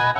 Hello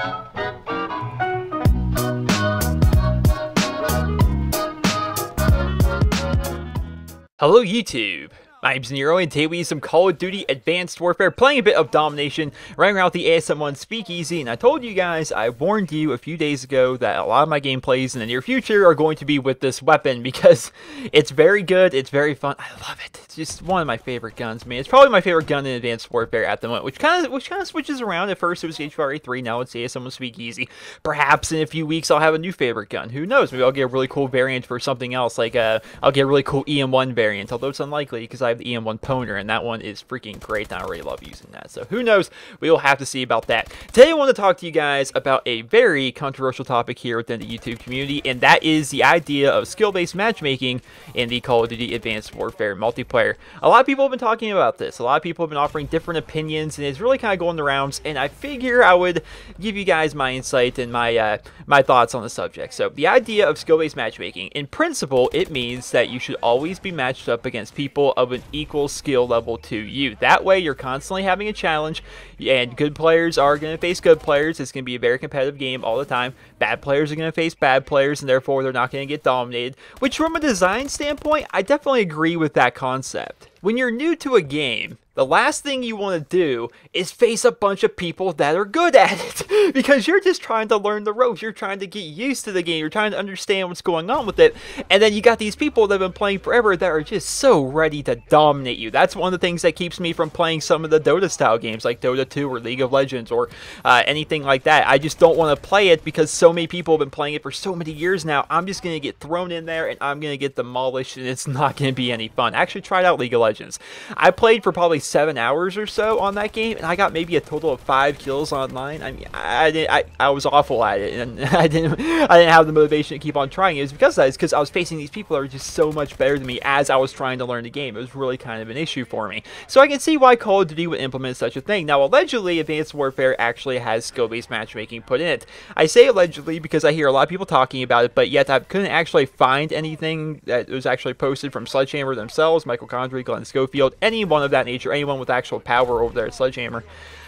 YouTube, my name's Nero, and today we use some Call of Duty Advanced Warfare, playing a bit of Domination, running around with the ASM-1 Speakeasy, and I told you guys, I warned you a few days ago that a lot of my gameplays in the near future are going to be with this weapon, because it's very good, it's very fun, I love it, it's just one of my favorite guns, man. It's probably my favorite gun in Advanced Warfare at the moment, which kind of switches around. At first it was HVR-A3, now it's ASM-1 Speakeasy. Perhaps in a few weeks I'll have a new favorite gun, who knows, maybe I'll get a really cool variant for something else, like I'll get a really cool EM1 variant, although it's unlikely because I have the EM1 Poner, and that one is freaking great, and I really love using that. So who knows? We will have to see about that. Today I want to talk to you guys about a very controversial topic here within the YouTube community, and that is the idea of skill-based matchmaking in the Call of Duty Advanced Warfare multiplayer. A lot of people have been talking about this. A lot of people have been offering different opinions, and it's really kind of going the rounds, and I figure I would give you guys my insight and my thoughts on the subject. So the idea of skill-based matchmaking, in principle, it means that you should always be matched up against people of an equal skill level to you. That way you're constantly having a challenge, and good players are going to face good players. It's going to be a very competitive game all the time. Bad players are going to face bad players, and therefore they're not going to get dominated, which from a design standpoint, I definitely agree with that concept. When you're new to a game, the last thing you want to do is face a bunch of people that are good at it, because you're just trying to learn the ropes. You're trying to get used to the game. You're trying to understand what's going on with it. And then you got these people that have been playing forever that are just so ready to dominate you. That's one of the things that keeps me from playing some of the Dota style games like Dota 2 or League of Legends or anything like that. I just don't want to play it because so many people have been playing it for so many years now. I'm just going to get thrown in there and I'm going to get demolished, and it's not going to be any fun. I actually tried out League of Legends. I played for probably 7 hours or so on that game, and I got maybe a total of 5 kills online. I mean, I was awful at it, and I didn't have the motivation to keep on trying. It was because of that. It's because I was facing these people that were just so much better than me as I was trying to learn the game. It was really kind of an issue for me. So I can see why Call of Duty would implement such a thing. Now, allegedly, Advanced Warfare actually has skill-based matchmaking put in it. I say allegedly because I hear a lot of people talking about it, but yet I couldn't actually find anything that was actually posted from Sledgehammer themselves, Michael Condrey, Glenn Schofield, anyone of that nature, anyone with actual power over there at Sledgehammer.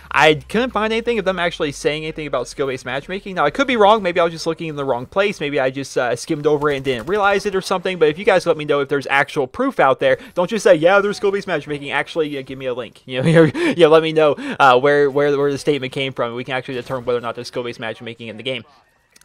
I couldn't find anything of them actually saying anything about skill-based matchmaking. Now, I could be wrong. Maybe I was just looking in the wrong place. Maybe I just skimmed over it and didn't realize it or something. But if you guys let me know if there's actual proof out there, don't just say, yeah, there's skill-based matchmaking. Actually, give me a link. You know, let me know where the statement came from. We can actually determine whether or not there's skill-based matchmaking in the game.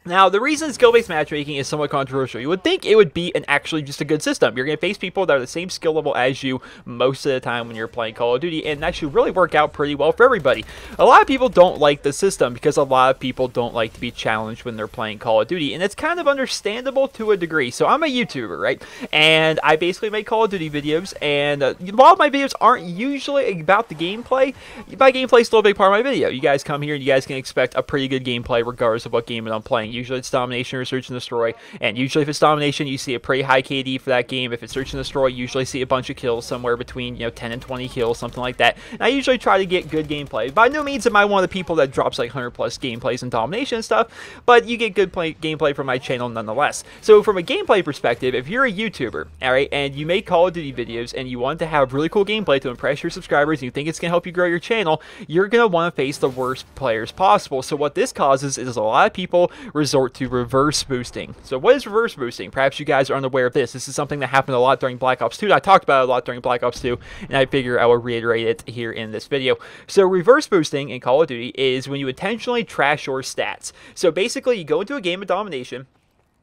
Now, the reason skill-based matchmaking is somewhat controversial, you would think it would be actually just a good system. You're going to face people that are the same skill level as you most of the time when you're playing Call of Duty, and that should really work out pretty well for everybody. A lot of people don't like the system because a lot of people don't like to be challenged when they're playing Call of Duty, and it's kind of understandable to a degree. So I'm a YouTuber, right? And I basically make Call of Duty videos, and while my videos aren't usually about the gameplay, my gameplay is still a big part of my video. You guys come here and you guys can expect a pretty good gameplay regardless of what game I'm playing. Usually it's domination or search and destroy, and usually if it's domination, you see a pretty high KD for that game. If it's search and destroy, you usually see a bunch of kills, somewhere between 10 and 20 kills, something like that. And I usually try to get good gameplay. By no means am I one of the people that drops like 100+ gameplays and domination and stuff, but you get good gameplay from my channel nonetheless. So from a gameplay perspective, if you're a YouTuber, alright, and you make Call of Duty videos and you want to have really cool gameplay to impress your subscribers and you think it's going to help you grow your channel, you're going to want to face the worst players possible. So what this causes is a lot of people resort to reverse boosting. So what is reverse boosting? Perhaps you guys are unaware of this. This is something that happened a lot during Black Ops 2. I talked about it a lot during Black Ops 2, and I figure I will reiterate it here in this video. So reverse boosting in Call of Duty is when you intentionally trash your stats. So basically, you go into a game of domination,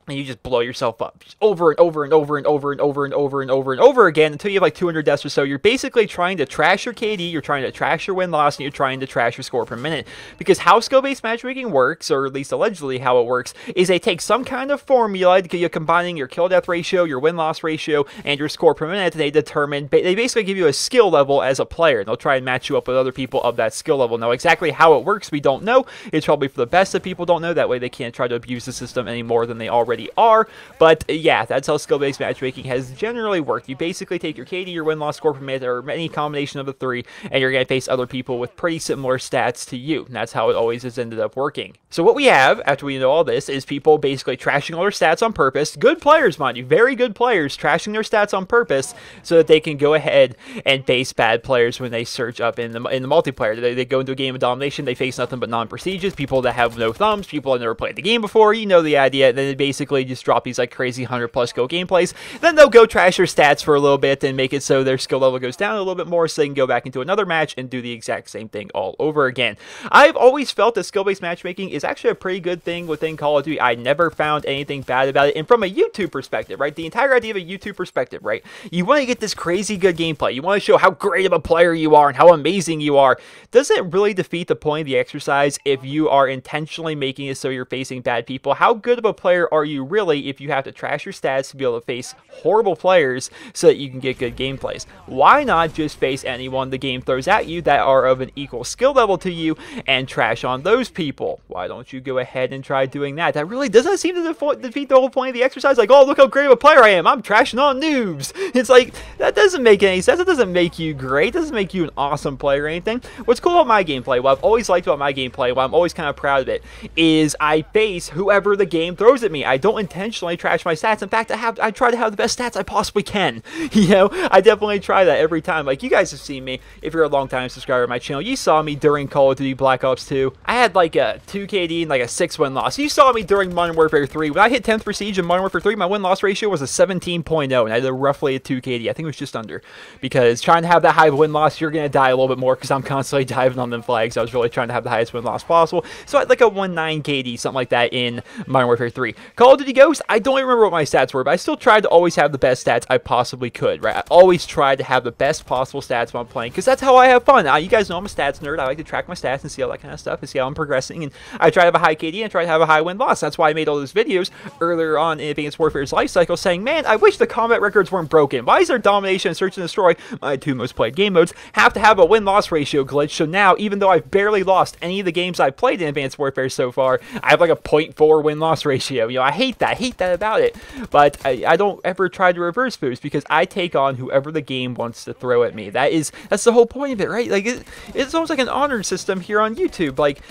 and you just blow yourself up just over and over and over and over and over and over and over and over again until you have like 200 deaths or so. You're basically trying to trash your KD, you're trying to trash your win-loss, and you're trying to trash your score per minute. Because how skill-based matchmaking works, or at least allegedly how it works, is they take some kind of formula, you're combining your kill-death ratio, your win-loss ratio, and your score per minute, and they basically give you a skill level as a player, and they'll try and match you up with other people of that skill level. Now, exactly how it works, we don't know. It's probably for the best that people don't know. That way they can't try to abuse the system any more than they already already are. But yeah, that's how skill-based matchmaking has generally worked. You basically take your KD, your win-loss score per minute, or any combination of the three, and you're going to face other people with pretty similar stats to you. And that's how it always has ended up working. So what we have, after we know all this, is people basically trashing all their stats on purpose. Good players, mind you, very good players, trashing their stats on purpose so that they can go ahead and base bad players when they search up in the multiplayer. They go into a game of domination, they face nothing but non-prestiges, people that have no thumbs, people that never played the game before, you know the idea. Then they basically just drop these like crazy 100+ skill gameplays. Then they'll go trash their stats for a little bit and make it so their skill level goes down a little bit more so they can go back into another match and do the exact same thing all over again. I've always felt that skill-based matchmaking is actually a pretty good thing within Call of Duty. I never found anything bad about it. And from a YouTube perspective, right, the entire idea of a YouTube perspective, right, you want to get this crazy good gameplay. You want to show how great of a player you are and how amazing you are. Does it really defeat the point of the exercise if you are intentionally making it so you're facing bad people? How good of a player are you really if you have to trash your stats to be able to face horrible players so that you can get good gameplays? Why not just face anyone the game throws at you that are of an equal skill level to you and trash on those people? Why don't you go ahead and try doing that? That really doesn't seem to defeat the whole point of the exercise. Like, oh, look how great of a player I am. I'm trashing on noobs. It's like, that doesn't make any sense. It doesn't make you great. It doesn't make you an awesome player or anything. What's cool about my gameplay, what I've always liked about my gameplay, what I'm always kind of proud of it, is I face whoever the game throws at me. I don't intentionally trash my stats. In fact, I try to have the best stats I possibly can. You know, I definitely try that every time. Like, you guys have seen me. If you're a long-time subscriber to my channel, you saw me during Call of Duty Black Ops 2. I had like a 2 KD and like a 6 win-loss. You saw me during Modern Warfare 3. When I hit 10th Prestige in Modern Warfare 3, my win-loss ratio was a 17.0, and I had roughly a 2 KD. I think it was just under. Because trying to have that high win-loss, you're going to die a little bit more because I'm constantly diving on them flags. I was really trying to have the highest win-loss possible. So I had like a 1.9 KD, something like that in Modern Warfare 3. Call of Duty Ghost, I don't even remember what my stats were, but I still tried to always have the best stats I possibly could, right? I always tried to have the best possible stats when I'm playing, because that's how I have fun. You guys know I'm a stats nerd. I like to track my stats and see all that kind of stuff and see how I'm progressing, and I try to have a high KD and try to have a high win-loss. That's why I made all those videos earlier on in Advanced Warfare's life cycle saying, man, I wish the combat records weren't broken. Why is there domination and search and destroy, my 2 most played game modes, have to have a win-loss ratio glitch? So now, even though I've barely lost any of the games I've played in Advanced Warfare so far, I have like a 0.4 win-loss ratio. You know, I hate that about it. But I don't ever try to reverse boost because I take on whoever the game wants to throw at me. That's the whole point of it, right? Like, it's almost like an honor system here on YouTube. Like,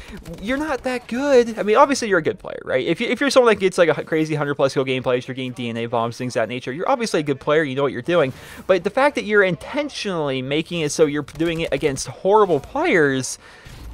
you're not that good. I mean, obviously you're a good player, right? If you're someone that gets like a crazy 100+ skill gameplays, you're getting DNA bombs, things of that nature, you're obviously a good player, you know what you're doing. But the fact that you're intentionally making it so you're doing it against horrible players,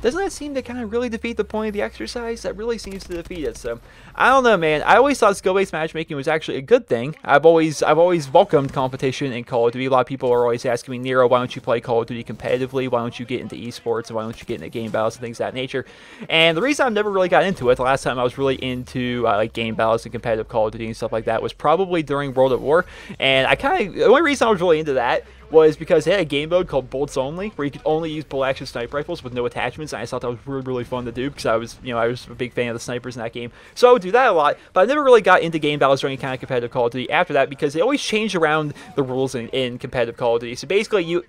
doesn't that seem to kind of really defeat the point of the exercise? That really seems to defeat it. So, I don't know, man. I always thought skill-based matchmaking was actually a good thing. I've always welcomed competition in Call of Duty. A lot of people are always asking me, Nero, why don't you play Call of Duty competitively? Why don't you get into esports? And why don't you get into game battles and things of that nature? And the reason I've never really got into it, the last time I was really into like game battles and competitive Call of Duty and stuff like that, was probably during World at War. And the only reason I was really into that was because they had a game mode called Bullets Only, where you could only use bolt-action sniper rifles with no attachments, and I thought that was really, really fun to do, because I was a big fan of the snipers in that game. So I would do that a lot, but I never really got into game battles or any kind of competitive Call of Duty after that, because they always changed around the rules in competitive Call of Duty. So basically,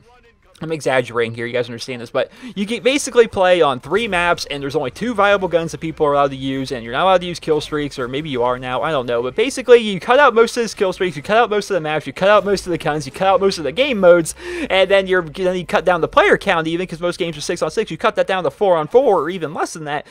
I'm exaggerating here, you guys understand this, but you can basically play on 3 maps, and there's only 2 viable guns that people are allowed to use, and you're not allowed to use kill streaks, or maybe you are now, I don't know, but basically you cut out most of the kill streaks, you cut out most of the maps, you cut out most of the guns, you cut out most of the game modes, and then you cut down the player count even, because most games are 6-on-6, you cut that down to 4-on-4, or even less than that.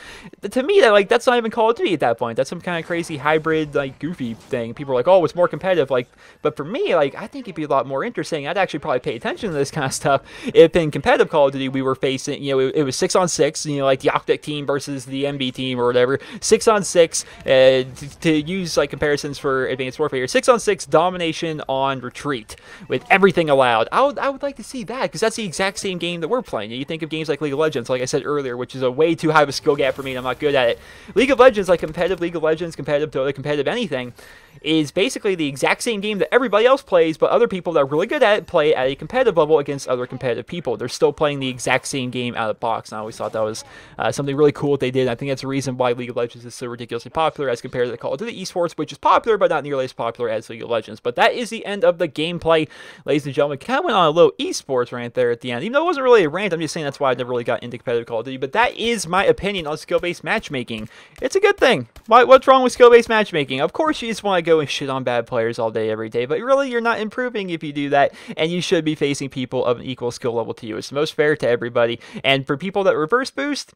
To me, that's not even Call of Duty at that point. That's some kind of crazy hybrid, like, goofy thing. People are like, oh, it's more competitive, like, but for me, like, I think it'd be a lot more interesting. I'd actually probably pay attention to this kind of stuff if in competitive Call of Duty we were facing, it was 6-on-6, like the Octet team versus the MB team or whatever, 6-on-6, to use like comparisons for Advanced Warfare, 6-on-6 domination on retreat with everything allowed. I would like to see that, because that's the exact same game that we're playing. You think of games like League of Legends, like I said earlier, which is a way too high of a skill gap for me, and I'm not good at it. League of Legends, like competitive League of Legends, competitive Dota, competitive anything, is basically the exact same game that everybody else plays, but other people that are really good at it play at a competitive level against other competitive competitive people. They're still playing the exact same game out of the box, and I always thought that was something really cool that they did. I think that's the reason why League of Legends is so ridiculously popular as compared to the Call of Duty esports, which is popular, but not nearly as popular as League of Legends. But that is the end of the gameplay, ladies and gentlemen. Kind of went on a little esports rant there at the end, even though it wasn't really a rant. I'm just saying that's why I never really got into competitive Call of Duty. But that is my opinion on skill-based matchmaking. It's a good thing. What's wrong with skill-based matchmaking? Of course, you just want to go and shit on bad players all day, every day, but really, you're not improving if you do that, and you should be facing people of an equal skill level to you. It's the most fair to everybody, and for people that reverse boost,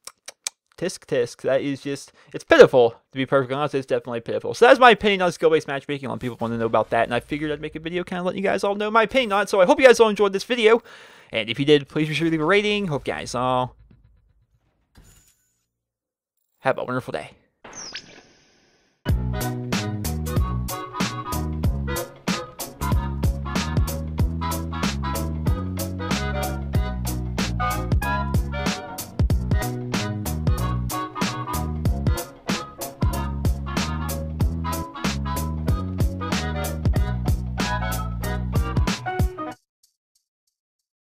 tisk tisk, that is just, it's pitiful, to be perfectly honest. It's definitely pitiful. So that's my opinion on skill-based matchmaking. A lot of people want to know about that, and I figured I'd make a video kind of letting you guys all know my opinion on it. So I hope you guys all enjoyed this video, and if you did, please be sure to leave a rating. Hope you guys all have a wonderful day.